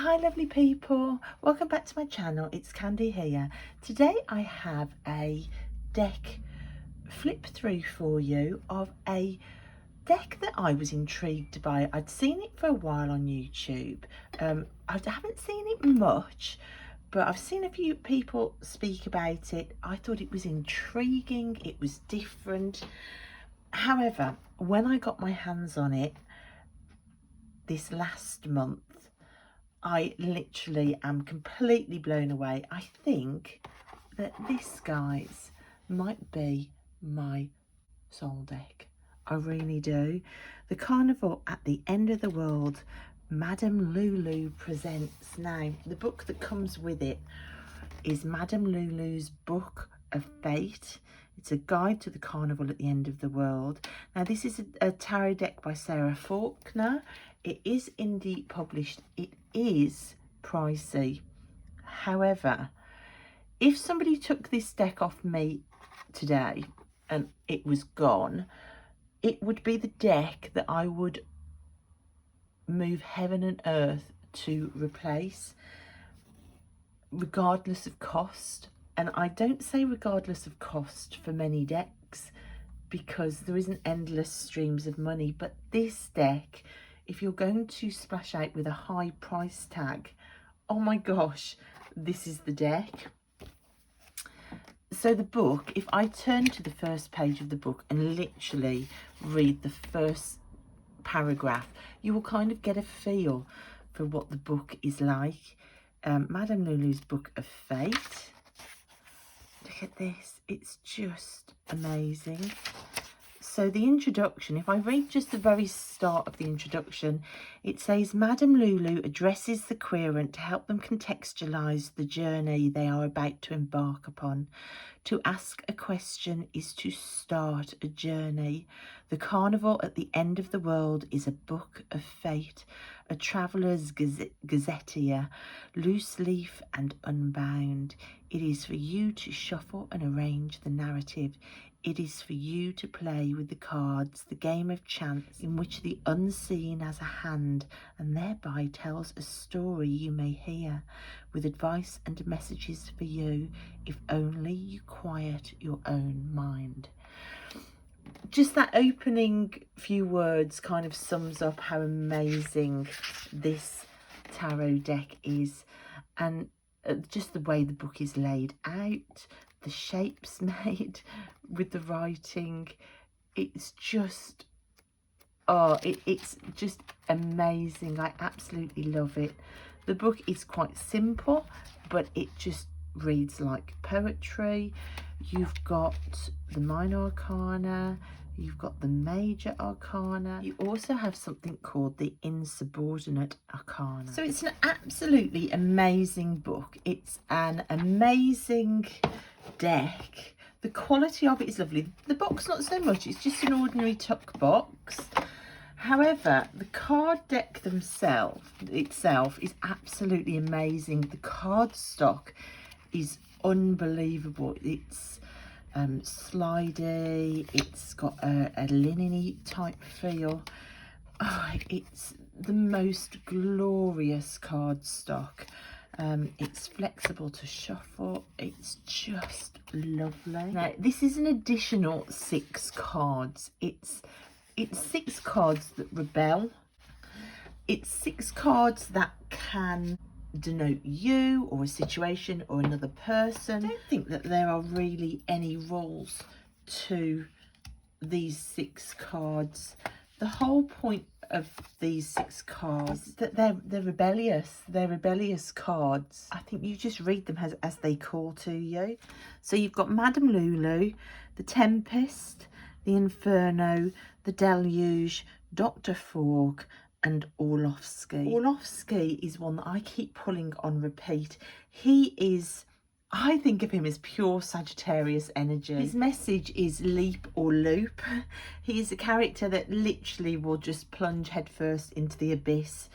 Hi lovely people, welcome back to my channel. It's Candy here. Today I have a deck flip through for you of a deck that I was intrigued by. I'd seen it for a while on YouTube. I haven't seen it much, but I've seen a few people speak about it. I thought it was intriguing, it was different. However, when I got my hands on it this last month, I literally am completely blown away. I think that this, guys, might be my soul deck. I really do. The Carnival at the End of the World, Madame Lulu presents. Now, the book that comes with it is Madame Lulu's Book of Fate. It's a guide to the Carnival at the End of the World. Now, this is a tarot deck by Faulkner. It is indie published. It is pricey. However, if somebody took this deck off me today and it was gone, it would be the deck that I would move heaven and earth to replace, regardless of cost. And I don't say regardless of cost for many decks, because there isn't endless streams of money. But this deck, if you're going to splash out with a high price tag, oh my gosh, this is the deck. So the book, if I turn to the first page of the book and literally read the first paragraph, you will kind of get a feel for what the book is like. Madame Lulu's Book of Fate. Look at this, it's just amazing. So the introduction, if I read just the very start of the introduction, it says, Madame Lulu addresses the querent to help them contextualise the journey they are about to embark upon. To ask a question is to start a journey. The Carnival at the End of the World is a book of fate, a traveller's gazetteer, loose leaf and unbound. It is for you to shuffle and arrange the narrative. It is for you to play with the cards, the game of chance in which the unseen has a hand and thereby tells a story you may hear, with advice and messages for you, if only you quiet your own mind. Just that opening few words kind of sums up how amazing this tarot deck is, and just the way the book is laid out, the shapes made with the writing, it's just, oh, it's just amazing. I absolutely love it. The book is quite simple, but it just reads like poetry. You've got the minor arcana, you've got the major arcana. You also have something called the insubordinate arcana. So it's an absolutely amazing book. It's an amazing deck. The quality of it is lovely. The box, not so much. It's just an ordinary tuck box. However, the card deck itself is absolutely amazing. The card stock is unbelievable. It's slidey, it's got a linen-y type feel. Oh, it's the most glorious card stock. It's flexible to shuffle. It's just lovely. Now, this is an additional 6 cards. It's 6 cards that rebel. It's 6 cards that can denote you or a situation or another person. I don't think that there are really any rules to these 6 cards. The whole point of these 6 cards is that they're rebellious. They're rebellious cards. I think you just read them as they call to you. So you've got Madame Lulu, the Tempest, the Inferno, the Deluge, Dr. Fork, and Orlovsky. Orlovsky is one that I keep pulling on repeat. He is, I think of him as pure Sagittarius energy. His message is leap or loop. He is a character that literally will just plunge headfirst into the abyss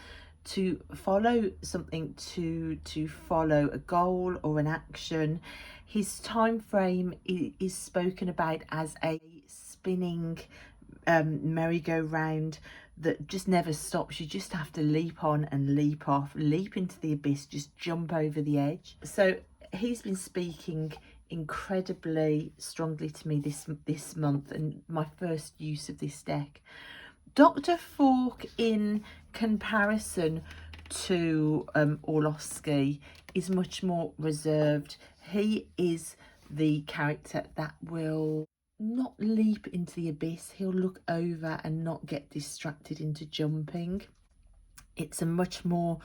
to follow something, to follow a goal or an action. His time frame is spoken about as a spinning merry-go-round that just never stops. You just have to leap on and leap off, leap into the abyss, just jump over the edge. So he's been speaking incredibly strongly to me this month, and my first use of this deck. Dr. Falk, in comparison to Orlovsky, is much more reserved. He is the character that will not leap into the abyss. He'll look over and not get distracted into jumping. It's a much more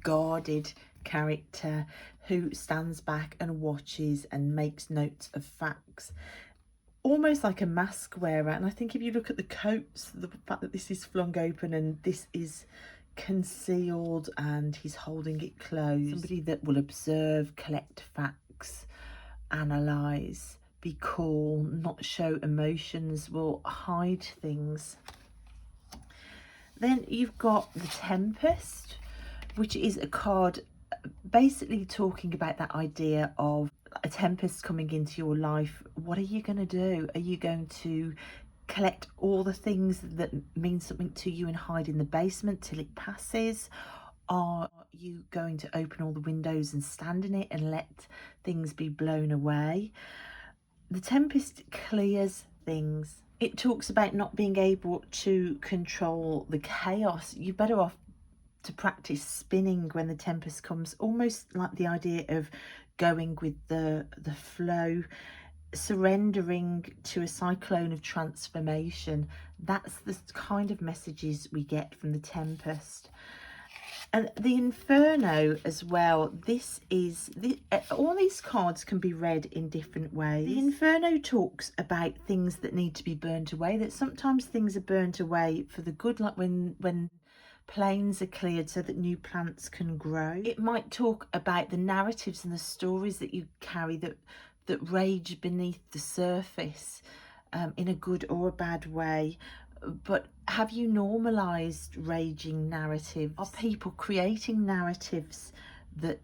guarded character who stands back and watches and makes notes of facts, almost like a mask wearer. And I think if you look at the coats, the fact that this is flung open and this is concealed and he's holding it closed, somebody that will observe, collect facts, analyze, be cool, not show emotions, will hide things. Then you've got the Tempest, which is a card basically talking about that idea of a tempest coming into your life. What are you going to do? Are you going to collect all the things that mean something to you and hide in the basement till it passes? Are you going to open all the windows and stand in it and let things be blown away? The Tempest clears things. It talks about not being able to control the chaos. You're better off to practice spinning when the tempest comes, almost like the idea of going with the flow, surrendering to a cyclone of transformation. That's the kind of messages we get from the Tempest. And the Inferno as well, all these cards can be read in different ways. The Inferno talks about things that need to be burnt away, that sometimes things are burnt away for the good, like when plains are cleared so that new plants can grow. It might talk about the narratives and the stories that you carry that rage beneath the surface, in a good or a bad way. But have you normalized raging narratives? Are people creating narratives that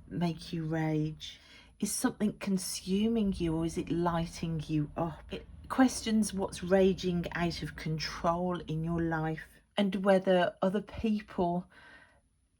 make you rage? Is something consuming you, or is it lighting you up? It questions what's raging out of control in your life, and whether other people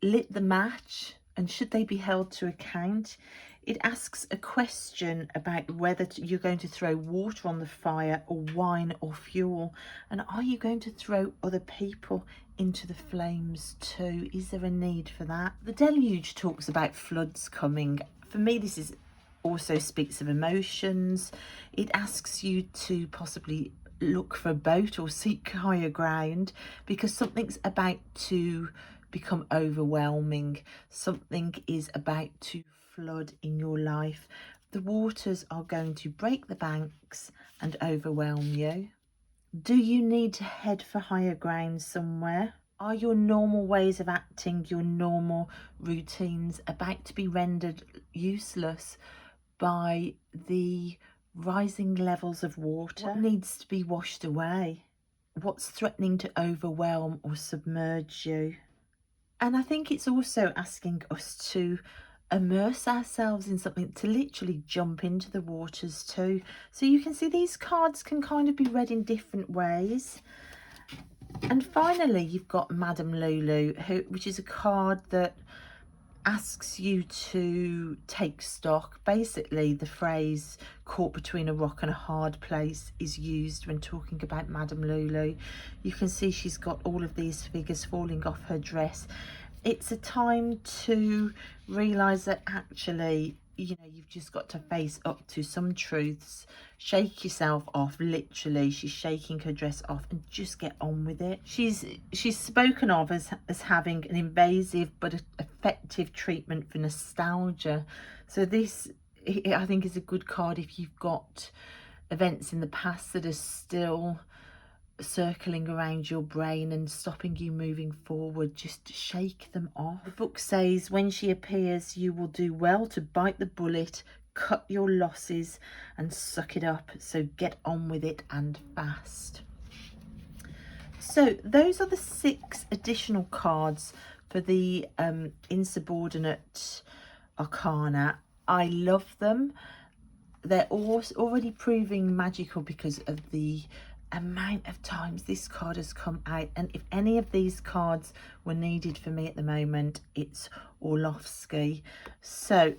lit the match and should they be held to account. It asks a question about whether you're going to throw water on the fire or wine or fuel, and are you going to throw other people into the flames too? Is there a need for that? The Deluge talks about floods coming. For me, this is also speaks of emotions. It asks you to possibly look for a boat or seek higher ground, because something's about to become overwhelming. Something is about to flood in your life. The waters are going to break the banks and overwhelm you. Do you need to head for higher ground somewhere? Are your normal ways of acting, your normal routines, about to be rendered useless by the rising levels of water? What needs to be washed away? What's threatening to overwhelm or submerge you? And I think it's also asking us to immerse ourselves in something, to literally jump into the waters too. So you can see these cards can kind of be read in different ways. And finally, you've got Madame Lulu, which is a card that asks you to take stock. Basically, the phrase "caught between a rock and a hard place" is used when talking about Madame Lulu. You can see she's got all of these figures falling off her dress. It's a time to realise that actually, you know, you've just got to face up to some truths, shake yourself off. Literally, she's shaking her dress off, and just get on with it. She's spoken of as having an invasive but effective treatment for nostalgia. So this, I think, is a good card if you've got events in the past that are still circling around your brain and stopping you moving forward. Just shake them off. The book says, when she appears, you will do well to bite the bullet, cut your losses and suck it up. So get on with it, and fast. So those are the 6 additional cards for the insubordinate arcana. I love them. They're already proving magical because of the amount of times this card has come out, and if any of these cards were needed for me at the moment, it's Orlovsky. So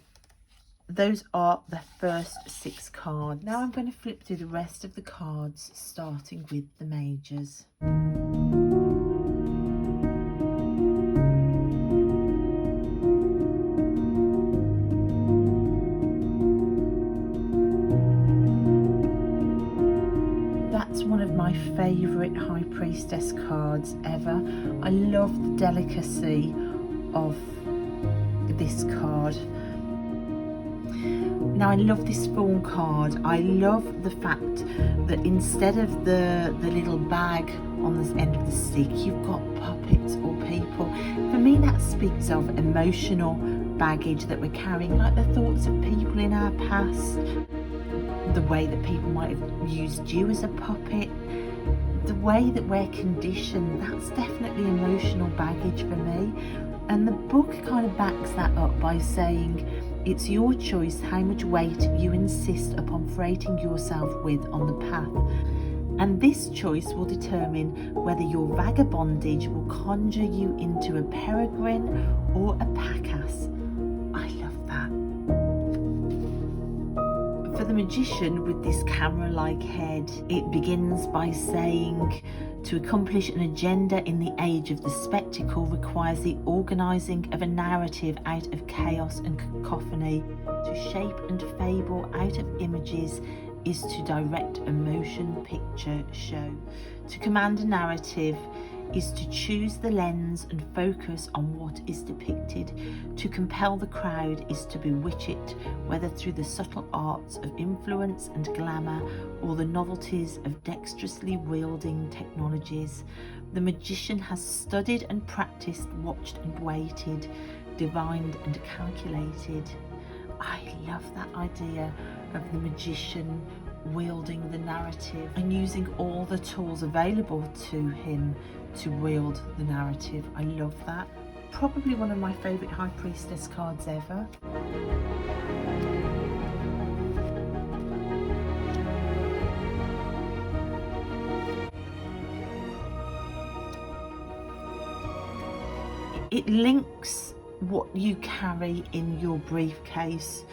those are the first 6 cards. Now I'm going to flip through the rest of the cards, starting with the majors. That's one of my favourite High Priestess cards ever. I love the delicacy of this card. Now I love this Fawn card. I love the fact that instead of the little bag on the end of the stick, you've got puppets or people. For me, that speaks of emotional baggage that we're carrying, like the thoughts of people in our past, the way that people might have used you as a puppet, the way that we're conditioned. That's definitely emotional baggage for me. And the book kind of backs that up by saying it's your choice how much weight you insist upon freighting yourself with on the path. And this choice will determine whether your vagabondage will conjure you into a peregrine or a packass. I love that. For the magician with this camera-like head, it begins by saying, to accomplish an agenda in the age of the spectacle requires the organising of a narrative out of chaos and cacophony. To shape and fable out of images is to direct a motion picture show. To command a narrative is to choose the lens and focus on what is depicted. To compel the crowd is to bewitch it, whether through the subtle arts of influence and glamour or the novelties of dexterously wielding technologies. The magician has studied and practiced, watched and waited, divined and calculated. I love that idea of the magician wielding the narrative and using all the tools available to him to wield the narrative. I love that. Probably one of my favourite High Priestess cards ever. It links what you carry in your briefcase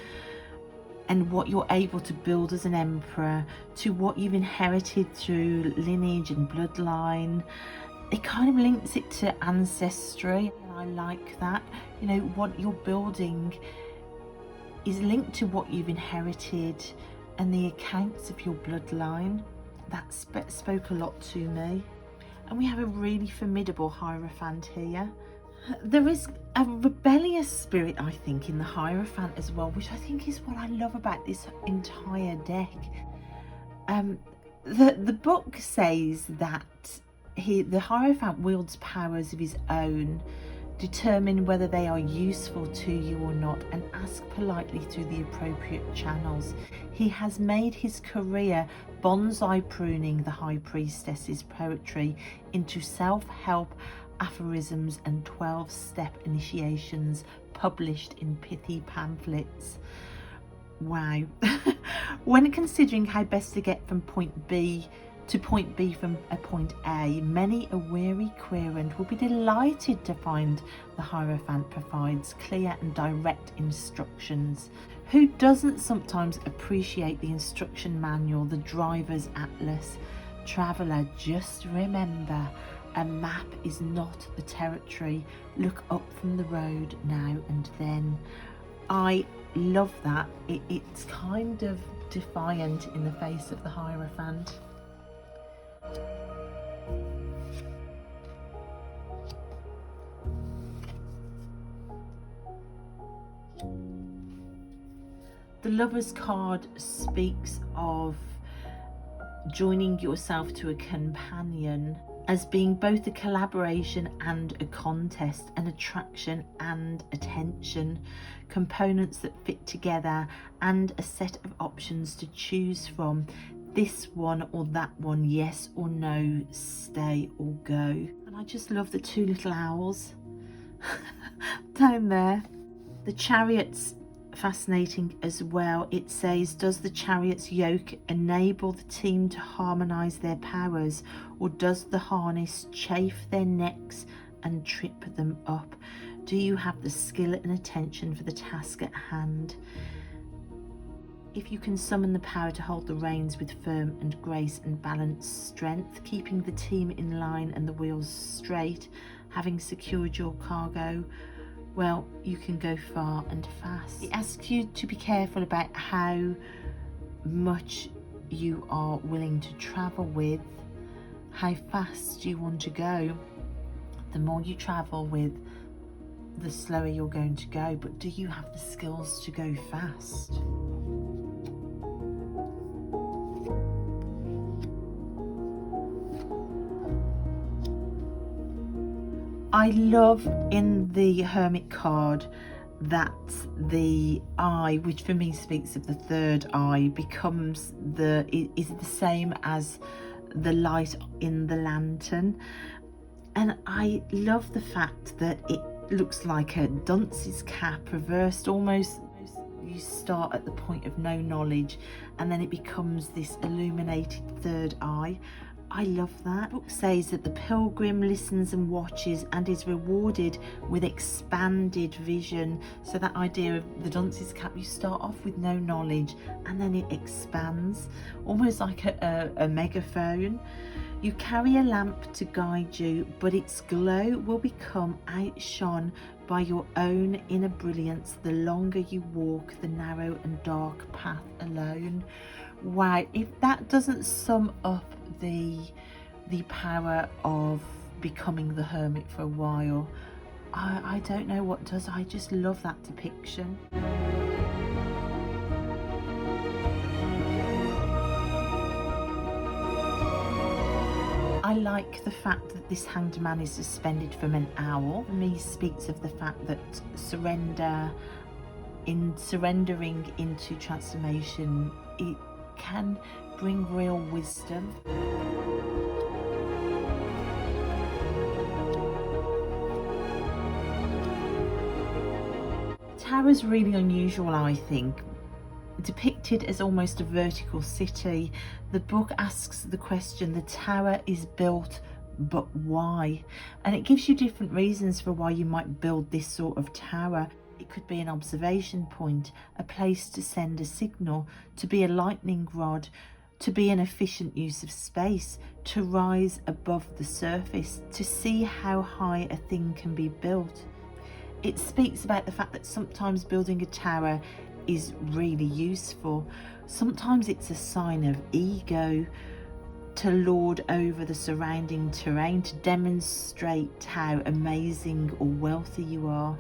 and what you're able to build as an emperor to what you've inherited through lineage and bloodline. It kind of links it to ancestry, and I like that. You know, what you're building is linked to what you've inherited and the accounts of your bloodline. That spoke a lot to me. And we have a really formidable Hierophant here. There is a rebellious spirit, I think, in the Hierophant as well, which I think is what I love about this entire deck. The book says that the Hierophant wields powers of his own, determine whether they are useful to you or not, and ask politely through the appropriate channels. He has made his career bonsai pruning the High Priestess's poetry into self-help aphorisms and 12-step initiations published in pithy pamphlets. Wow. When considering how best to get from point B to point B from a point A, many a weary querent will be delighted to find the Hierophant provides clear and direct instructions. Who doesn't sometimes appreciate the instruction manual, the driver's atlas? Traveller, just remember, a map is not the territory. Look up from the road now and then. I love that. It's kind of defiant in the face of the Hierophant. The Lover's card speaks of joining yourself to a companion as being both a collaboration and a contest, an attraction and attention, components that fit together, and a set of options to choose from. This one or that one, yes or no, stay or go. And I just love the 2 little owls down there. The Chariot's fascinating as well. It says, does the chariot's yoke enable the team to harmonise their powers, or does the harness chafe their necks and trip them up? Do you have the skill and attention for the task at hand? If you can summon the power to hold the reins with firm and grace and balanced strength, keeping the team in line and the wheels straight, having secured your cargo, well, you can go far and fast. It asks you to be careful about how much you are willing to travel with, how fast you want to go. The more you travel with, the slower you're going to go, but do you have the skills to go fast? I love in the Hermit card that the eye, which for me speaks of the third eye, becomes is the same as the light in the lantern. And I love the fact that it looks like a dunce's cap reversed, almost. You start at the point of no knowledge and then it becomes this illuminated third eye. I love that. The book says that the pilgrim listens and watches and is rewarded with expanded vision. So that idea of the dunce's cap, you start off with no knowledge and then it expands, almost like a megaphone. You carry a lamp to guide you, but its glow will become outshone by your own inner brilliance the longer you walk the narrow and dark path alone. Wow, if that doesn't sum up the power of becoming the hermit for a while, I don't know what does. I just love that depiction. I like the fact that this hanged man is suspended from an owl. For me, speaks of the fact that surrendering into transformation, it can bring real wisdom. Tower's really unusual, I think. Depicted as almost a vertical city, the book asks the question, the tower is built, but why? And it gives you different reasons for why you might build this sort of tower. It could be an observation point, a place to send a signal, to be a lightning rod, to be an efficient use of space, to rise above the surface, to see how high a thing can be built. It speaks about the fact that sometimes building a tower is really useful. Sometimes it's a sign of ego, to lord over the surrounding terrain, to demonstrate how amazing or wealthy you are.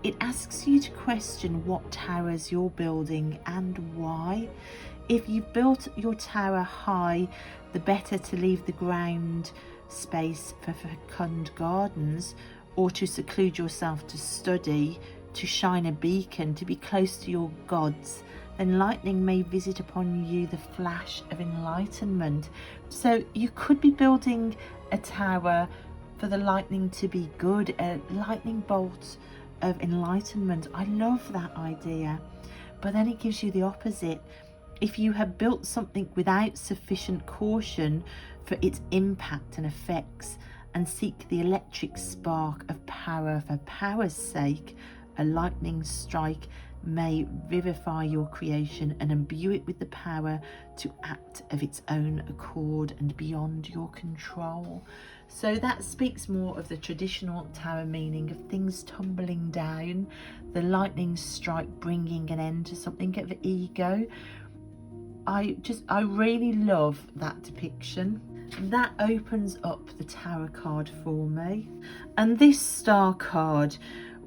It asks you to question what towers you're building and why. If you've built your tower high, the better to leave the ground space for fecund gardens, or to seclude yourself to study, to shine a beacon, to be close to your gods, then lightning may visit upon you the flash of enlightenment. So you could be building a tower for the lightning to be good, a lightning bolt of enlightenment. I love that idea. But then it gives you the opposite. If you have built something without sufficient caution for its impact and effects, and seek the electric spark of power for power's sake, a lightning strike may vivify your creation and imbue it with the power to act of its own accord and beyond your control. So that speaks more of the traditional tower meaning of things tumbling down, the lightning strike bringing an end to something of ego. I really love that depiction. That opens up the tower card for me. And this star card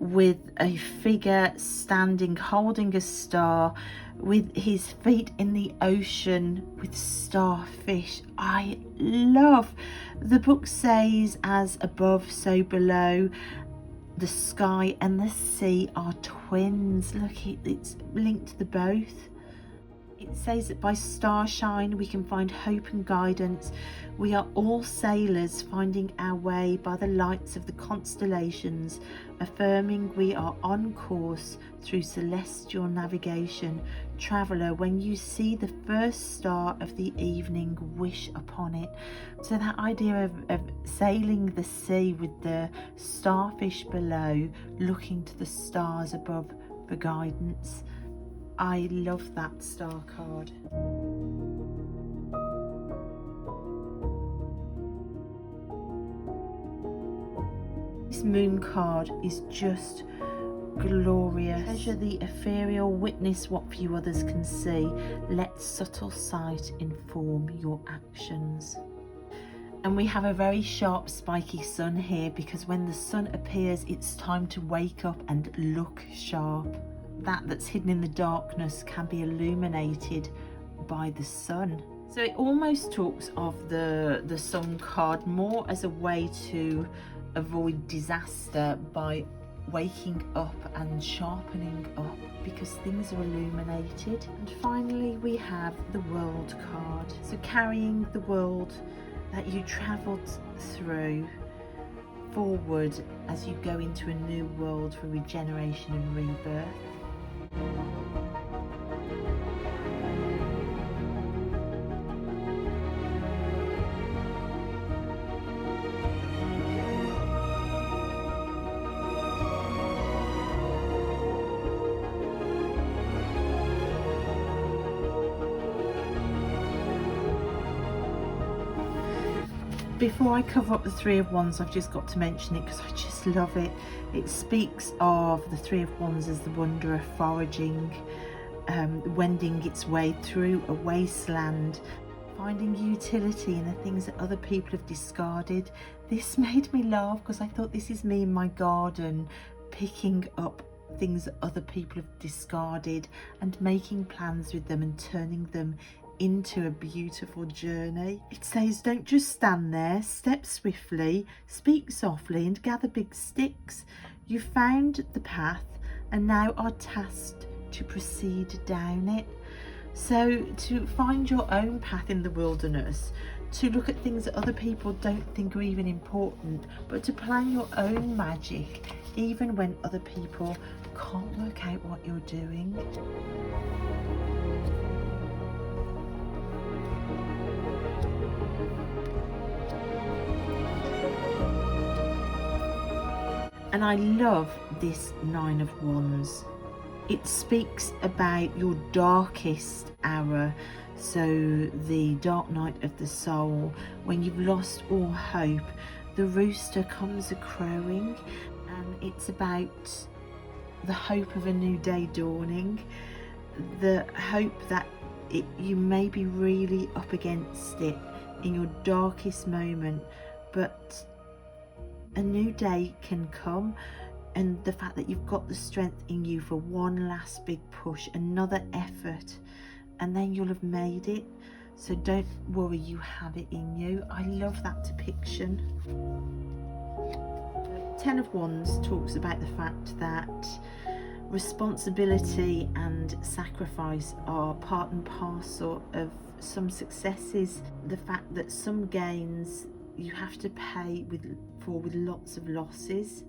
with a figure standing holding a star with his feet in the ocean with starfish, I love. The book says, as above so below, the sky and the sea are twins. Look, it's linked to the both. It says that by starshine we can find hope and guidance. We are all sailors finding our way by the lights of the constellations, affirming we are on course through celestial navigation. Traveller, when you see the first star of the evening, wish upon it. So that idea of sailing the sea with the starfish below, looking to the stars above for guidance. I love that star card. This moon card is just glorious. Treasure the ethereal, witness what few others can see. Let subtle sight inform your actions. And we have a very sharp spiky sun here, because when the sun appears it's time to wake up and look sharp. That's hidden in the darkness can be illuminated by the sun. So it almost talks of the sun card more as a way to avoid disaster by waking up and sharpening up, because things are illuminated. And finally we have the world card. So carrying the world that you travelled through forward as you go into a new world for regeneration and rebirth. Before I cover up the Three of Wands, I've just got to mention it because I just love it. It speaks of the Three of Wands as the wanderer foraging, wending its way through a wasteland, finding utility in the things that other people have discarded. This made me laugh because I thought, this is me in my garden, picking up things that other people have discarded and making plans with them and turning them into a beautiful journey. It says, don't just stand there, step swiftly, speak softly and gather big sticks. You found the path and now are tasked to proceed down it. So to find your own path in the wilderness, to look at things that other people don't think are even important, but to plan your own magic even when other people can't work out what you're doing. And I love this Nine of Wands. It speaks about your darkest hour, so the dark night of the soul, when you've lost all hope. The rooster comes a-crowing, and it's about the hope of a new day dawning, the hope that you may be really up against it in your darkest moment, but a new day can come, and the fact that you've got the strength in you for one last big push, another effort, and then you'll have made it. So don't worry, you have it in you. I love that depiction. Ten of Wands talks about the fact that responsibility and sacrifice are part and parcel of some successes. The fact that some gains you have to pay with lots of losses,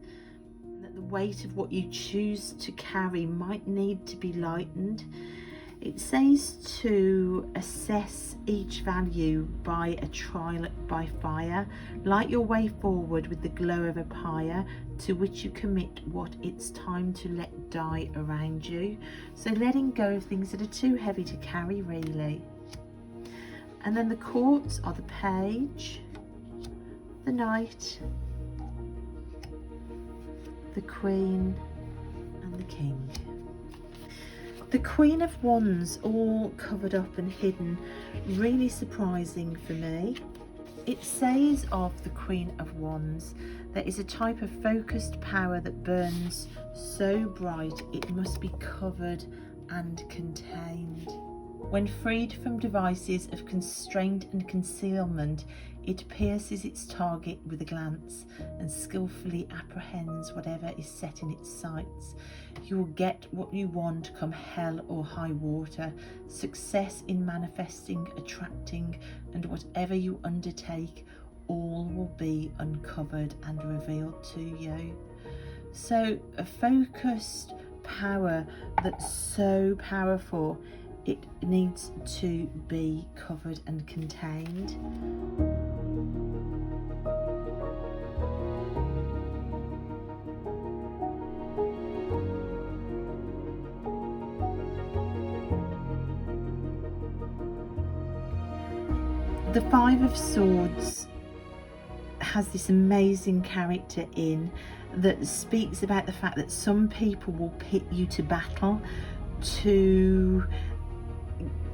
that the weight of what you choose to carry might need to be lightened. It says to assess each value by a trial by fire. Light your way forward with the glow of a pyre, to which you commit what it's time to let die around you. So letting go of things that are too heavy to carry, really. And then the courts are the Page, the Knight, the Queen and the King. The Queen of Wands all covered up and hidden, really surprising for me. It says of the Queen of Wands, there is a type of focused power that burns so bright it must be covered and contained. When freed from devices of constraint and concealment, It pierces its target with a glance and skillfully apprehends whatever is set in its sights. You will get what you want come hell or high water. Success in manifesting, attracting, and whatever you undertake, all will be uncovered and revealed to you. So a focused power that's so powerful, it needs to be covered and contained. The Five of Swords has this amazing character in that speaks about the fact that some people will pit you to battle to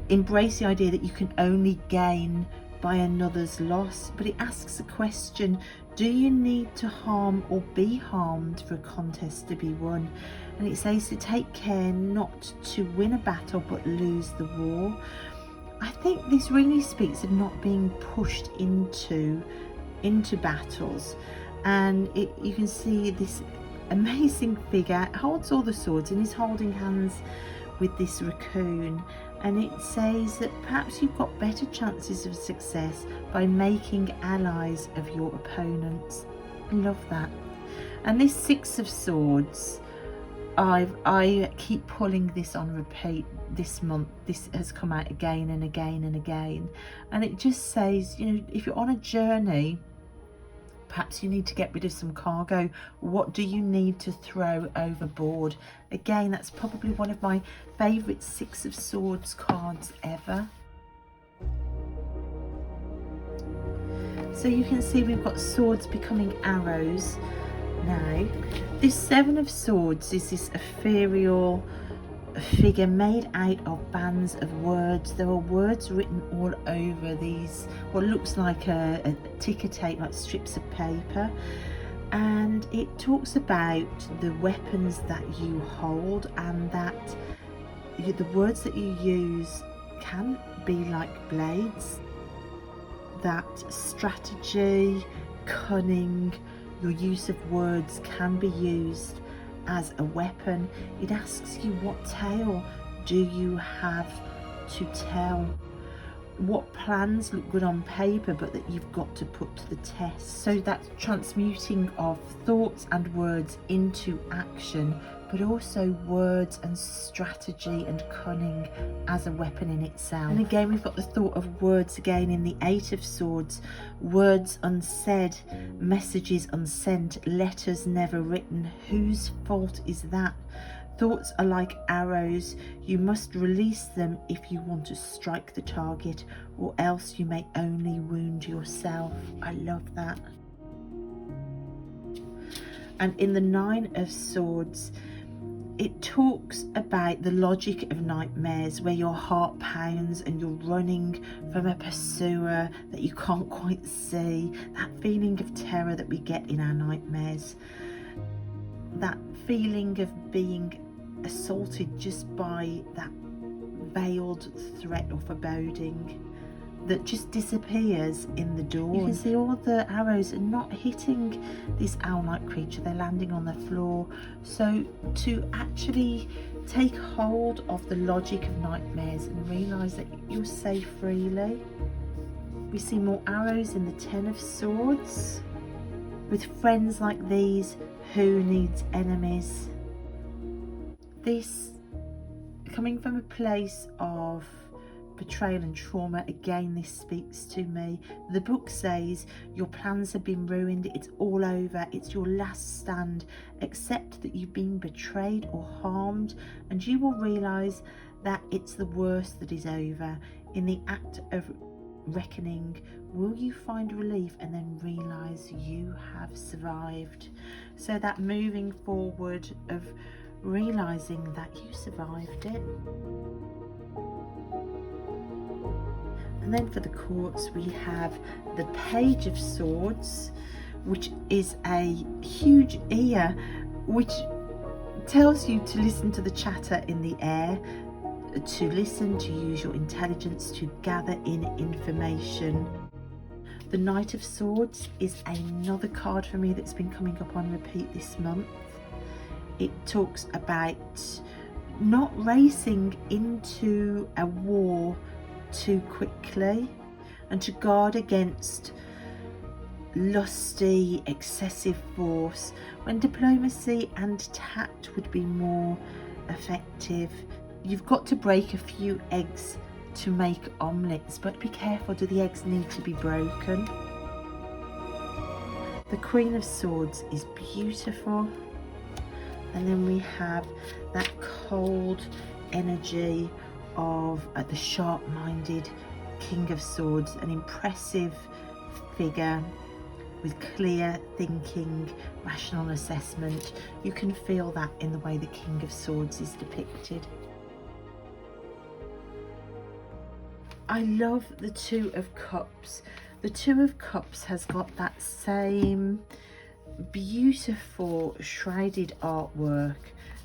embrace the idea that you can only gain by another's loss. But it asks a question: do you need to harm or be harmed for a contest to be won? And it says to take care not to win a battle but lose the war. I think this really speaks of not being pushed into battles, and you can see this amazing figure holds all the swords and is holding hands with this raccoon, and it says that perhaps you've got better chances of success by making allies of your opponents. I love that. And this Six of Swords, I keep pulling this on repeat this month. This has come out again and again and again, and it just says, you know, if you're on a journey, perhaps you need to get rid of some cargo. What do you need to throw overboard? Again, that's probably one of my favourite Six of Swords cards ever. So you can see we've got swords becoming arrows now. This Seven of Swords is this ethereal figure made out of bands of words. There are words written all over these, what looks like a ticker tape, like strips of paper, and it talks about the weapons that you hold, and that the words that you use can be like blades, that strategy, cunning, your use of words can be used as a weapon. It asks you, what tale do you have to tell? What plans look good on paper but that you've got to put to the test? So that's transmuting of thoughts and words into action, but also words and strategy and cunning as a weapon in itself. And again, we've got the thought of words again in the Eight of Swords. Words unsaid, messages unsent, letters never written. Whose fault is that? Thoughts are like arrows. You must release them if you want to strike the target, or else you may only wound yourself. I love that. And in the Nine of Swords, it talks about the logic of nightmares, where your heart pounds and you're running from a pursuer that you can't quite see. That feeling of terror that we get in our nightmares. That feeling of being assaulted just by that veiled threat or foreboding that just disappears in the dawn. You can see all the arrows are not hitting this owl-like creature, they're landing on the floor. So to actually take hold of the logic of nightmares and realise that you'll say freely. We see more arrows in the Ten of Swords. With friends like these, who needs enemies? This coming from a place of betrayal and trauma. Again, this speaks to me. The book says your plans have been ruined, it's all over, it's your last stand. Accept that you've been betrayed or harmed, and you will realise that it's the worst that is over. In the act of reckoning, will you find relief and then realise you have survived? So that moving forward of realising that you survived it. And then for the courts, we have the Page of Swords, which is a huge ear, which tells you to listen to the chatter in the air, to listen, to use your intelligence to gather in information. The Knight of Swords is another card for me that's been coming up on repeat this month. It talks about not racing into a war too quickly and to guard against lusty, excessive force when diplomacy and tact would be more effective. You've got to break a few eggs to make omelettes, but be careful, do the eggs need to be broken? The Queen of Swords is beautiful, and then we have that cold energy of the sharp-minded King of Swords, an impressive figure with clear thinking, rational assessment. You can feel that in the way the King of Swords is depicted. I love the Two of Cups. The Two of Cups has got that same beautiful shrouded artwork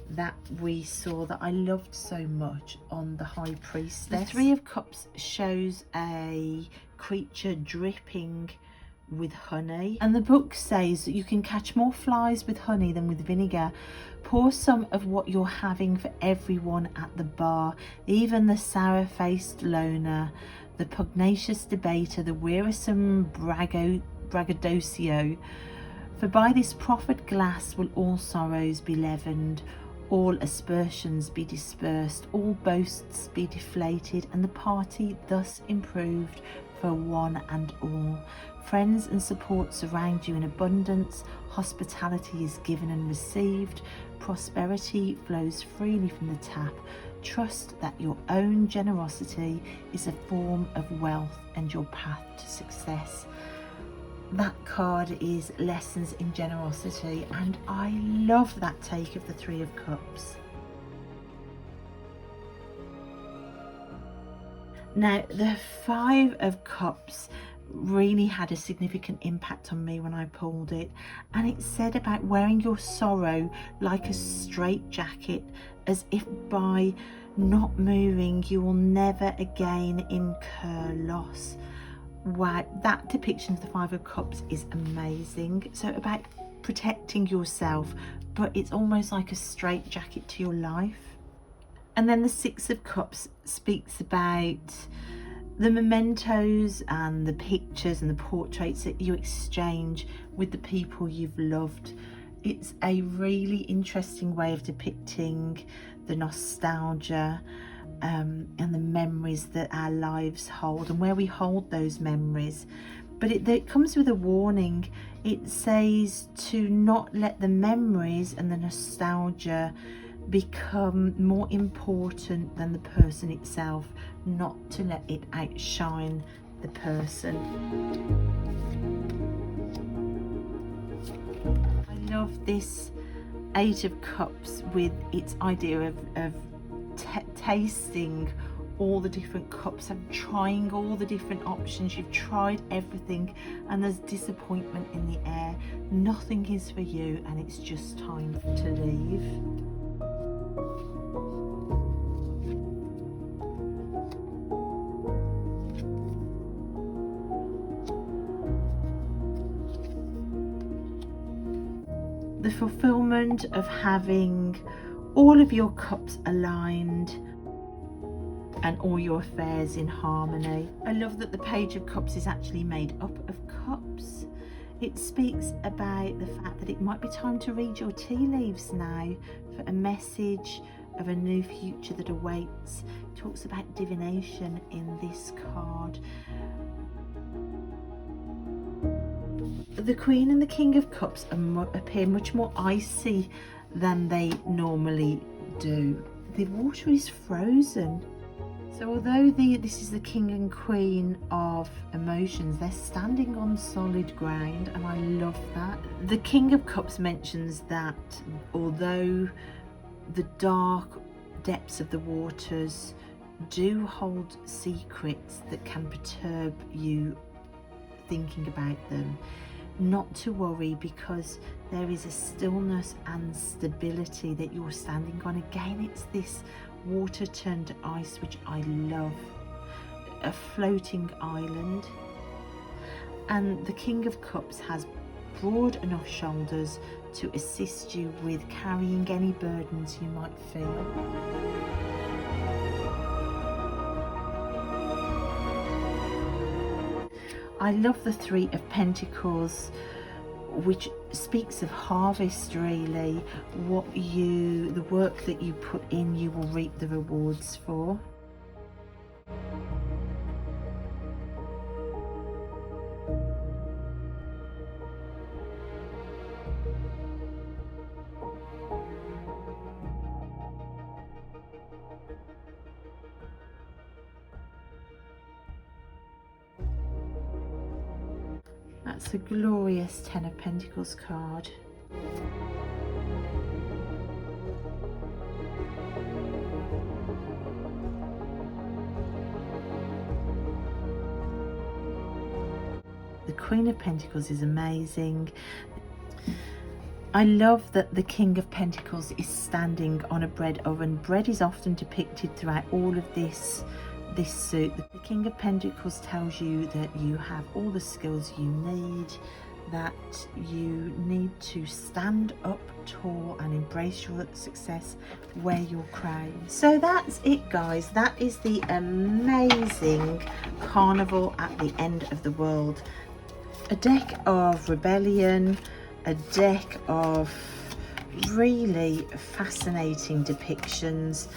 that we saw that I loved so much on the High Priestess. The Three of Cups shows a creature dripping with honey, and the book says that you can catch more flies with honey than with vinegar. Pour some of what you're having for everyone at the bar, even the sour-faced loner, the pugnacious debater, the wearisome braggadocio. For by this proffered glass will all sorrows be leavened, all aspersions be dispersed, all boasts be deflated, and the party thus improved for one and all. Friends and support surround you in abundance, hospitality is given and received, prosperity flows freely from the tap. Trust that your own generosity is a form of wealth and your path to success. That card is Lessons in Generosity, and I love that take of the Three of Cups. Now, the Five of Cups really had a significant impact on me when I pulled it, and it said about wearing your sorrow like a straitjacket, as if by not moving you will never again incur loss. Wow, that depiction of the Five of Cups is amazing. So about protecting yourself, but it's almost like a straitjacket to your life. And then the Six of Cups speaks about the mementos and the pictures and the portraits that you exchange with the people you've loved. It's a really interesting way of depicting the nostalgia and the memories that our lives hold and where we hold those memories. But it comes with a warning. It says to not let the memories and the nostalgia become more important than the person itself, not to let it outshine the person. I love this Eight of Cups with its idea of tasting all the different cups and trying all the different options. You've tried everything and there's disappointment in the air. Nothing is for you and it's just time to leave. The fulfillment of having all of your cups aligned and all your affairs in harmony. I love that the Page of Cups is actually made up of cups. It speaks about the fact that it might be time to read your tea leaves now for a message of a new future that awaits. It talks about divination in this card. The Queen and the King of Cups appear much more icy than they normally do. The water is frozen. So although this is the King and Queen of emotions, they're standing on solid ground, and I love that. The King of Cups mentions that although the dark depths of the waters do hold secrets that can perturb you thinking about them, not to worry, because there is a stillness and stability that you're standing on. Again, it's this water turned to ice, which I love. A floating island. And the King of Cups has broad enough shoulders to assist you with carrying any burdens you might feel. I love the Three of Pentacles, which speaks of harvest really. The work that you put in, you will reap the rewards for. That's a glorious Ten of Pentacles card. The Queen of Pentacles is amazing. I love that the King of Pentacles is standing on a bread oven. Bread is often depicted throughout all of this suit. The King of Pentacles tells you that you have all the skills you need, that you need to stand up tall and embrace your success, wear your crown. So that's it, guys. That is the amazing Carnival at the End of the World. A deck of rebellion, a deck of really fascinating depictions,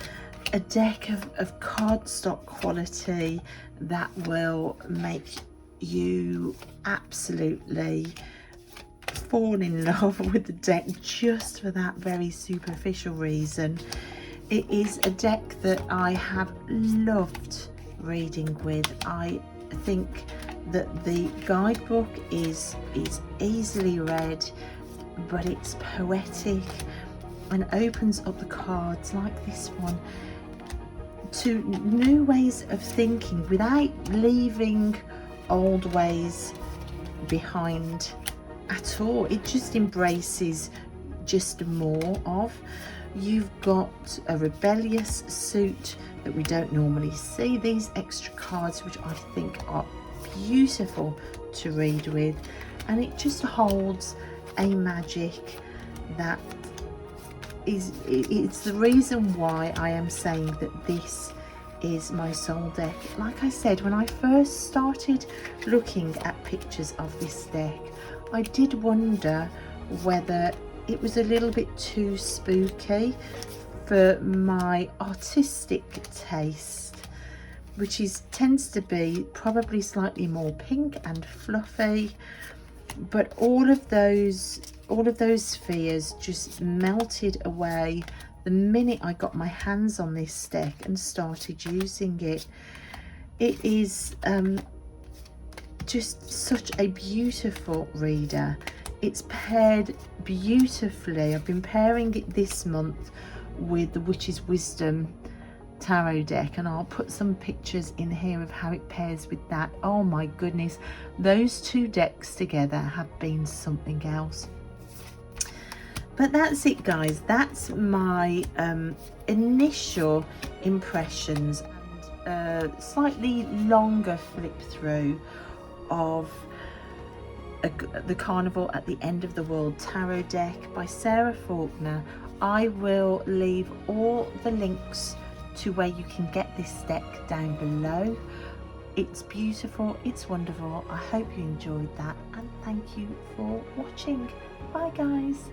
a deck of cardstock quality that will make you absolutely fall in love with the deck just for that very superficial reason. It is a deck that I have loved reading with. I think that the guidebook is easily read, but it's poetic and opens up the cards like this one to new ways of thinking without leaving old ways behind at all. It just embraces just more of. You've got a rebellious suit that we don't normally see. These extra cards, which I think are beautiful to read with, and it just holds a magic that it's the reason why I am saying that this is my soul deck. Like I said, when I first started looking at pictures of this deck, I did wonder whether it was a little bit too spooky for my artistic taste, which tends to be probably slightly more pink and fluffy. But all of those fears just melted away the minute I got my hands on this deck and started using it. It is just such a beautiful reader. It's paired beautifully. I've been pairing it this month with the Witch's Wisdom tarot deck, and I'll put some pictures in here of how it pairs with that. Oh my goodness, those two decks together have been something else. But that's it, guys. That's my initial impressions and slightly longer flip through of the Carnival at the End of the World tarot deck by Sarah Faulkner. I will leave all the links to where you can get this deck down below. It's beautiful, it's wonderful. I hope you enjoyed that, and thank you for watching. Bye guys.